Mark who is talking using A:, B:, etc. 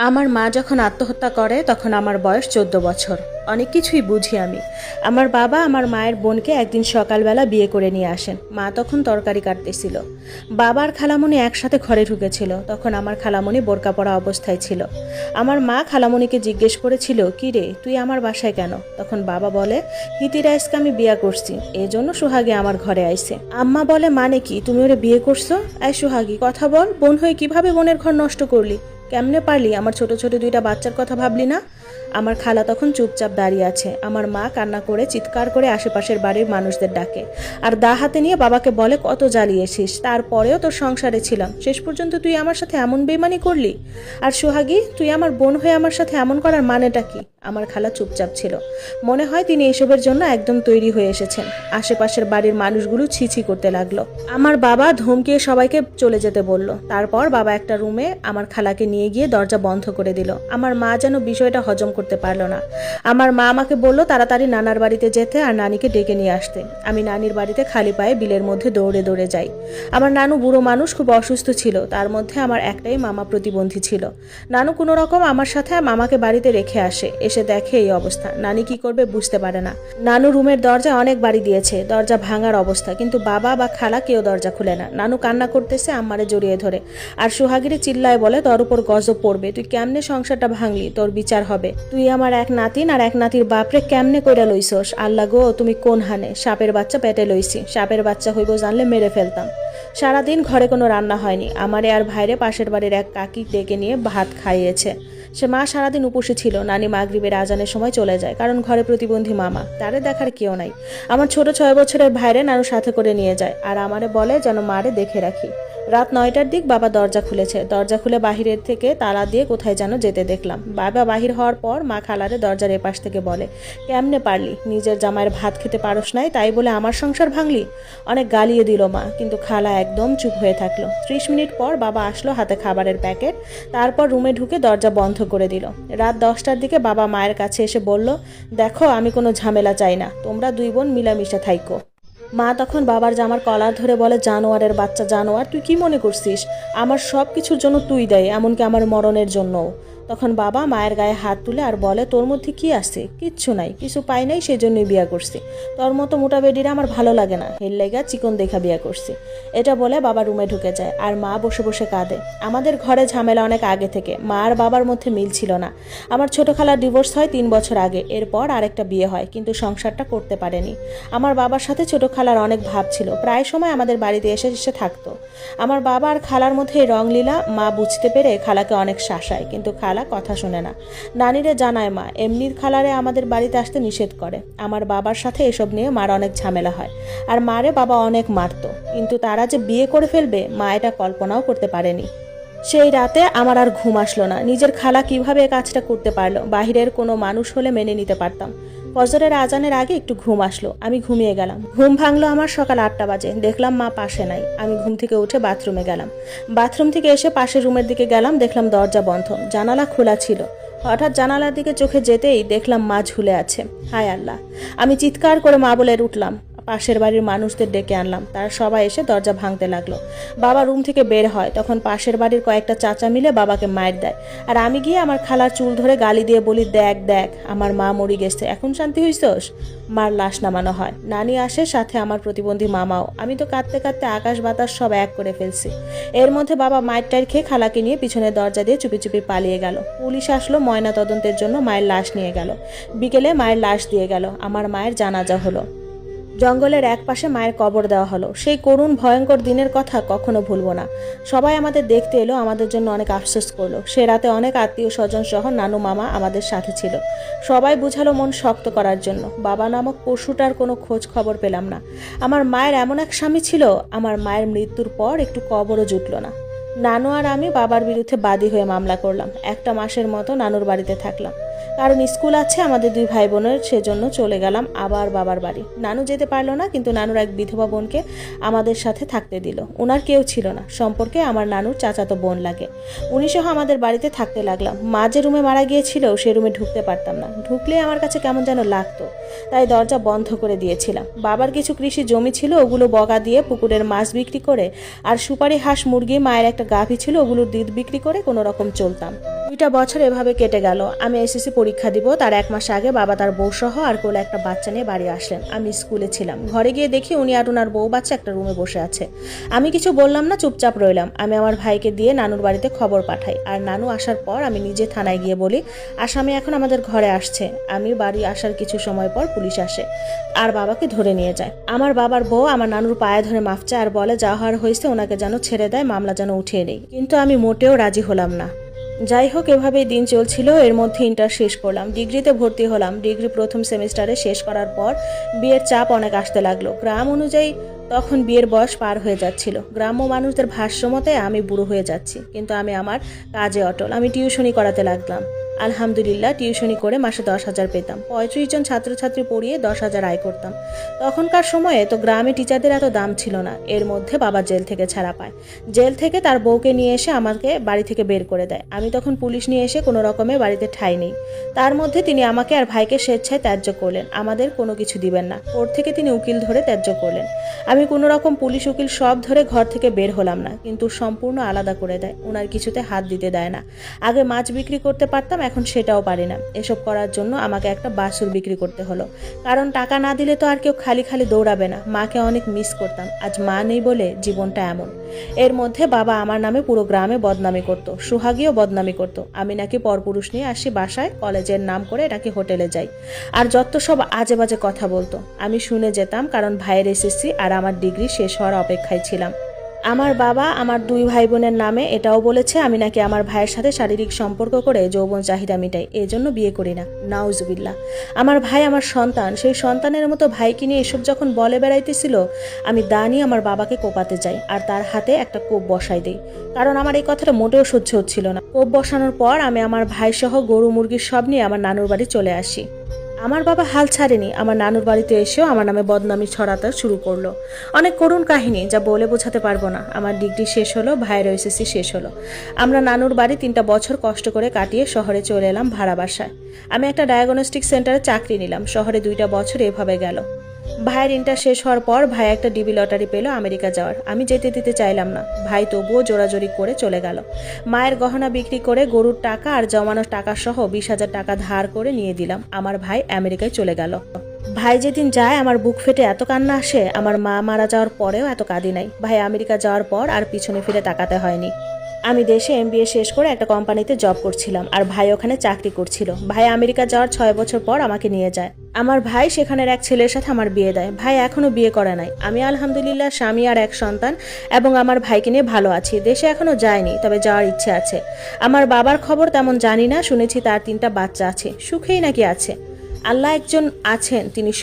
A: আমার মা যখন আত্মহত্যা করে তখন আমার বয়স ১৪ বছর। অনেক কিছুই বুঝি আমি। আমার বাবা আমার মায়ের বোনকে একদিন সকালবেলা বিয়ে করে নিয়ে আসেন। মা তখন তরকারি কাটতেছিল। বাবার খালামণি একসাথে ঘরে ঢুকেছিল। তখন আমার খালামণি বোরকা পরা অবস্থায় ছিল। আমার মা খালামণিকে জিজ্ঞেস করেছিল, কি রে তুই আমার বাসায় কেন? তখন বাবা বলে, হিতি রাইসকে আমি বিয়ে করছি, এজন্য সোহাগী আমার ঘরে আইছে। আম্মা বলে, মানে কি তুমি ওরে বিয়ে করছো? এই সোহাগী কথা বল, বোন হয়ে কিভাবে বোনের ঘর নষ্ট করলি? কেমনে পারলি? আমার ছোট ছোট দুইটা বাচ্চার কথা ভাবলি না? আমার খালা তখন চুপচাপ দাঁড়িয়ে আছে। আমার মা কান্না করে চিৎকার করে আশেপাশের বাড়ির মানুষদের ডাকে আর দা হাতে নিয়ে বাবাকে বলে, কত জ্বালিয়েছিস, তারপরেও তোর সংসারে ছিলাম, শেষ পর্যন্ত তুই আমার সাথে এমন বেইমানি করলি? আর সোহাগী, তুই আমার বোন হয়ে আমার সাথে এমন করার মানেটা কি? আমার খালা চুপচাপ ছিল। মনে হয় তিনি এসবের জন্য একদম তৈরি হয়ে এসেছেন। আশেপাশের বাড়ির মানুষগুলো ছিছি করতে লাগলো। আমার বাবা ধমকিয়ে সবাইকে চলে যেতে বলল। তারপর বাবা একটা রুমে আমার খালাকে নিয়ে গিয়ে দরজা বন্ধ করে দিল। আমার মা যেন বিষয়টা হজম করতে পারলো না। আমার মা আমাকে বলল তাড়াতাড়ি নানার বাড়িতে যেতে আর নানিকে ডেকে নিয়ে আসতে। আমি নানির বাড়িতে খালি পায়ে বিলের মধ্যে দৌড়ে দৌড়ে যাই। আমার নানু বুড়ো মানুষ, খুব অসুস্থ ছিল। তার মধ্যে আমার একটাই মামা প্রতিবন্ধী ছিল। নানু কোনো রকম আমার সাথে মামাকে বাড়িতে রেখে আসে। এসে দেখে এই অবস্থা। নানি কি করবে বুঝতে পারে না। নানু রুমের দরজা অনেক বাড়ি দিয়েছে, দরজা ভাঙার অবস্থা, কিন্তু বাবা বা খালা কেউ দরজা খুলে না। নানু কান্না করতেছে, আম্মারে জড়িয়ে ধরে আর সোহাগীরে চিল্লায় বলে, তোর উপর গজব পড়বে, তুই কেমনে সংসারটা ভাঙলি, তোর বিচার হবে। তুই আমার এক নাতিন আর এক নাতির বাপরে কেমনে কইরা লইছস? আল্লাহ গো, তুমি কোন হানে? সাপের বাচ্চা পেটে লইছি, সাপের বাচ্চা হইব জানলে মেরে ফেলতাম। সারাদিন ঘরে কোনো রান্না হয়নি। আমারে আর ভাইরে পাশের বাড়ির এক কাকি ডেকে নিয়ে ভাত খাইয়েছে। সে মা সারাদিন উপসে ছিল। নানি মাগরিবের আজানের সময় চলে যায়, কারণ ঘরে প্রতিবন্ধী মামা, তারে দেখার কেউ নাই। আমার ছোট ৬ বছরের ভাইরে নানু সাথে করে নিয়ে যায় আর আমারে বলে যেন মারে দেখে রাখি। রাত ৯টার দিক বাবা দরজা খুলেছে। দরজা খুলে বাহিরের থেকে তালা দিয়ে কোথায় যেন যেতে দেখলাম। বাবা বাহির হওয়ার পর মা খালারে দরজার এপাশ থেকে বলে, কেমনে পারলি? নিজের জামাইয়ের ভাত খেতে পারস নাই, তাই বলে আমার সংসার ভাঙলি? অনেক গালিয়ে দিল মা, কিন্তু খালা একদম চুপ হয়ে থাকলো। ৩০ মিনিট পর বাবা আসলো, হাতে খাবারের প্যাকেট। তারপর রুমে ঢুকে দরজা বন্ধ করে দিল। রাত ১০টার দিকে বাবা মায়ের কাছে এসে বলল, দেখো আমি কোনো ঝামেলা চাই না, তোমরা দুই বোন মিলামিশা থাইকো। মা তখন বাবার জামার কলার ধরে বলে, জানোয়ারের বাচ্চা জানোয়ার, তুই কি মনে করছিস আমার সব কিছুর জন্য তুই দেয়, এমনকি আমার মরণের জন্যও? তখন বাবা মায়ের গায়ে হাত তুলে আর বলে, তোর মধ্যে কি আছে? কিচ্ছু নাই, কিছু পাই নাই, সেই জন্যই বিয়া করছি। তোর মতো মোটা বেডিরা আমার ভালো লাগে না, হের লেগা চিকন দেখা বিয়া করছি। এটা বলে বাবা রুমে ঢুকে যায় আর মা বসে বসে কাঁদে। আমাদের ঘরে ঝামেলা অনেক আগে থেকে, মা আর বাবার মধ্যে মিল ছিল না। আমার ছোট খালার ডিভোর্স হয় ৩ বছর আগে, এরপর আরেকটা বিয়ে হয়, কিন্তু সংসারটা করতে পারেনি। আমার বাবার সাথে ছোট খালার অনেক ভাব ছিল, প্রায় সময় আমাদের বাড়িতে এসে এসে থাকতো। আমার বাবা আর খালার মধ্যে এই রংলীলা মা বুঝতে পেরে খালাকে অনেক শাসায়, কিন্তু খালা কথা শোনে না। নানিরে জানায় মা, এমনি খালারে আমাদের বাড়িতে আসতে নিষেধ করে। আমার বাবার সাথে এসব নিয়ে মার অনেক ঝামেলা হয় আর মারে বাবা অনেক মারতো, কিন্তু তারা যে বিয়ে করে ফেলবে মা এটা কল্পনাও করতে পারেনি। সেই রাতে আমার আর ঘুম আসলো না। নিজের খালা কিভাবে এই কাজটা করতে পারলো? বাহিরের কোনো মানুষ হলে মেনে নিতে পারতাম। ফজরের আজানের আগে একটু ঘুম আসলো, আমি ঘুমিয়ে গেলাম। ঘুম ভাঙলো আমার সকাল ৮টা বাজে। দেখলাম মা পাশে নাই। আমি ঘুম থেকে উঠে বাথরুমে গেলাম। বাথরুম থেকে এসে পাশের রুমের দিকে গেলাম, দেখলাম দরজা বন্ধ, জানালা খোলা ছিল। হঠাৎ জানালার দিকে চোখে যেতেই দেখলাম মা ঝুলে আছে। হায় আল্লাহ! আমি চিৎকার করে মা বলে উঠলাম। পাশের বাড়ির মানুষদের ডেকে আনলাম, তারা সবাই এসে দরজা ভাঙতে লাগলো। বাবা রুম থেকে বের হয়, তখন পাশের বাড়ির কয়েকটা চাচা মিলে বাবাকে মার দেয়। আর আমি গিয়ে আমার খালার চুল ধরে গালি দিয়ে বলি, দেখ দেখ আমার মা মরি গেছে, এখন শান্তি হইছস? মার লাশ নামানো হয়। নানি আসে, সাথে আমার প্রতিবন্ধী মামাও। আমি তো কাঁদতে কাঁদতে আকাশ বাতাস সব এক করে ফেলছি। এর মধ্যে বাবা মায়ের টাইর খেয়ে খালাকে নিয়ে পিছনের দরজা দিয়ে চুপি চুপি পালিয়ে গেল। পুলিশ আসলো, ময়না তদন্তের জন্য মায়ের লাশ নিয়ে গেল। বিকেলে মায়ের লাশ দিয়ে গেল। আমার মায়ের জানাজা হলো। জঙ্গলের এক পাশে মায়ের কবর দেওয়া হলো। সেই করুণ ভয়ঙ্কর দিনের কথা কখনো ভুলবো না। সবাই আমাদের দেখতে এলো, আমাদের জন্য অনেক আফসোস করলো। সে রাতে অনেক আত্মীয় স্বজন সহ নানু মামা আমাদের সাথে ছিল। সবাই বুঝালো মন শক্ত করার জন্য। বাবা নামক পশুটার কোনো খোঁজ খবর পেলাম না। আমার মায়ের এমন এক স্বামী ছিল, আমার মায়ের মৃত্যুর পর একটু কবরও জুটল না। নানু আর আমি বাবার বিরুদ্ধে বাদী হয়ে মামলা করলাম। 1 মাসের মতো নানুর বাড়িতে থাকলাম। কারণ স্কুল আছে আমাদের 2 ভাই বোনের, সেজন্য চলে গেলাম আবার বাবার বাড়ি। নানু যেতে পারলো না, কিন্তু নানুর এক বিধবা বোনকে আমাদের সাথে থাকতে দিল। ওনার কেউ ছিল না, সম্পর্কে আমার নানুর চাচাতো বোন লাগে। উনি সহ আমাদের বাড়িতে থাকতে লাগলাম। মা যে রুমে মারা গিয়েছিল সে রুমে ঢুকতে পারতাম না, ঢুকলে আমার কাছে কেমন যেন লাগতো, তাই দরজা বন্ধ করে দিয়েছিলাম। বাবার কিছু কৃষি জমি ছিল, ওগুলো বগা দিয়ে পুকুরের মাছ বিক্রি করে আর সুপারি হাঁস মুরগি, মায়ের একটা গাভী ছিল, ওগুলোর দুধ বিক্রি করে কোনো রকম চলতাম। 2টা বছর এভাবে কেটে গেল। আমি এসএসসি পরীক্ষা দিব তার 1 মাস আগে বাবা তার বউ সহ আর কোলে একটা বাচ্চা নিয়ে বাড়ি আসলেন। আমি স্কুলে ছিলাম। ঘরে গিয়ে দেখি উনি আর ওনার বউ বাচ্চা একটা রুমে বসে আছে। আমি কিছু বললাম না, চুপচাপ রইলাম। আমি আমার ভাইকে দিয়ে নানুর বাড়িতে খবর পাঠাই, আর নানু আসার পর আমি নিজে থানায় গিয়ে বলি আসামি এখন আমাদের ঘরে আসছে। আমি বাড়ি আসার কিছু সময় পর পুলিশ আসে আর বাবাকে ধরে নিয়ে যায়। আমার বাবার বউ আমার নানুর পায়ে ধরে মাফ চায় আর বলে যা হওয়ার হয়েছে ওনাকে যেন ছেড়ে দেয়, মামলা যেন উঠিয়ে নেই। কিন্তু আমি মোটেও রাজি হলাম না। যাই হোক, এভাবেই দিন চলছিল। এর মধ্যে ইন্টার শেষ করলাম, ডিগ্রিতে ভর্তি হলাম। ডিগ্রি প্রথম সেমিস্টারে শেষ করার পর বিয়ের চাপ অনেক আসতে লাগলো। গ্রাম অনুযায়ী তখন বিয়ের বয়স পার হয়ে যাচ্ছিল। গ্রাম্য মানুষদের ভাষ্য মতে আমি বুড়ো হয়ে যাচ্ছি, কিন্তু আমি আমার কাজে অটল। আমি টিউশনি করাতে লাগলাম। আলহামদুলিল্লাহ, টিউশনি করে মাসে 10,000 পেতাম। 35 জন ছাত্রছাত্রী পড়িয়ে 10,000 আয় করতাম। তখনকার সময়ে তো গ্রামে টিচারদের এত দাম ছিল না। এর মধ্যে বাবা জেল থেকে ছাড়া পায়। জেল থেকে তার বউকে নিয়ে এসে আমাকে বাড়ি থেকে বের করে দেয়। আমি তখন পুলিশ নিয়ে এসে কোনো রকমে বাড়িতে ঠাঁই নেই। তার মধ্যে তিনি আমাকে আর ভাইকে স্বেচ্ছায় ত্যায্য করলেন। আমাদের কোনো কিছু দিবেন না। কোর্ট থেকে তিনি উকিল ধরে ত্যায্য করলেন। আমি কোনো রকম পুলিশ উকিল সব ধরে ঘর থেকে বের হলাম না, কিন্তু সম্পূর্ণ আলাদা করে দেয়। ওনার কিছুতে হাত দিতে দেয় না। আগে মাছ বিক্রি করতে পারতাম, এখন সেটাও পারি না। এসব করার জন্য আমাকে একটা বাছুর বিক্রি করতে হলো, কারণ টাকা না দিলে তো আর কেউ খালি খালি দৌড়াবে না। মাকে অনেক মিস করতাম, আজ মা নেই বলে জীবনটা এমন। এর মধ্যে বাবা আমার নামে পুরো গ্রামে বদনামি করত, সোহাগীও বদনামি করত। আমি নাকি পরপুরুষ নিয়ে আসি বাসায়, কলেজের নাম করে নাকি হোটেলে যাই, আর যত সব আজে বাজে কথা বলতো। আমি শুনে যেতাম, কারণ ভাইয়ের এসএসসি আর আমার ডিগ্রি শেষ হওয়ার অপেক্ষায় ছিলাম। আমার বাবা আমার 2 ভাই বোনের নামে এটাও বলেছে আমি নাকি আমার ভাইয়ের সাথে শারীরিক সম্পর্ক করে যৌবন চাহিদা মিটাই, এজন্য বিয়ে করি না। নাউজুবিল্লাহ। আমার ভাই আমার সন্তান, সেই সন্তানের মতো ভাইকে নিয়ে এসব যখন বলে বেড়াইতেছিল, আমি দানি আমার বাবাকে কোপাতে যাই আর তার হাতে একটা কোপ বসাই দিই, কারণ আমার এই কথাটা মোটেও সহ্য হচ্ছিল না। কোপ বসানোর পর আমি আমার ভাই সহ গরু মুরগির সব নিয়ে আমার নানুর বাড়ি চলে আসি। আমার বাবা হাল ছাড়েনি, আমার নানুর বাড়িতে এসেও আমার নামে বদনামি ছড়াতে শুরু করলো। অনেক করুণ কাহিনী, যা বলে বোঝাতে পারবো না। আমার ডিগ্রি শেষ হলো, ভাইয়ের এসএসসি শেষ হলো। আমরা নানুর বাড়ি 3টা বছর কষ্ট করে কাটিয়ে শহরে চলে এলাম ভাড়া বাসায়। আমি একটা ডায়াগনস্টিক সেন্টারে চাকরি নিলাম। শহরে 2টা বছর এভাবে গেল। ভাইয়ের ইন্টার শেষ হওয়ার পর ভাই একটা ডিবি লটারি পেল আমেরিকা যাওয়ার। আমি যেতে দিতে চাইলাম না। ভাই তবুও জোরাজোরি করে চলে গেল। মায়ের গহনা বিক্রি করে গরুর টাকা আর জমানোর টাকা সহ 20,000 টাকা ধার করে নিয়ে দিলাম। আমার ভাই আমেরিকায় চলে গেল। ভাই যেদিন যায় আমার বুক ফেটে এত কান্না আসে, আমার মা মারা যাওয়ার পরেও এত কাঁদি নাই। ভাই আমেরিকা যাওয়ার পর আর পিছনে ফিরে তাকাতে হয়নি। আমি দেশে এমবিএ শেষ করে একটা কোম্পানিতে জব করছিলাম, আর ভাই ওখানে চাকরি করছিল। ভাই আমেরিকা যাওয়ার 6 বছর পর আমাকে নিয়ে যায়। আমার ভাই সেখানের এক ছেলের সাথে আমার বিয়ে দেয়। ভাই এখনো বিয়ে করে নাই। আমি আলহামদুলিল্লাহ স্বামী আর এক সন্তান এবং আমার ভাইকে নিয়ে ভালো আছি। দেশে এখনো যায়নি, তবে যাওয়ার ইচ্ছে আছে। আমার বাবার খবর তেমন জানি না, শুনেছি তার 3টা বাচ্চা আছে, সুখেই নাকি আছে। আল্লাহ একজন আছেন, তিনি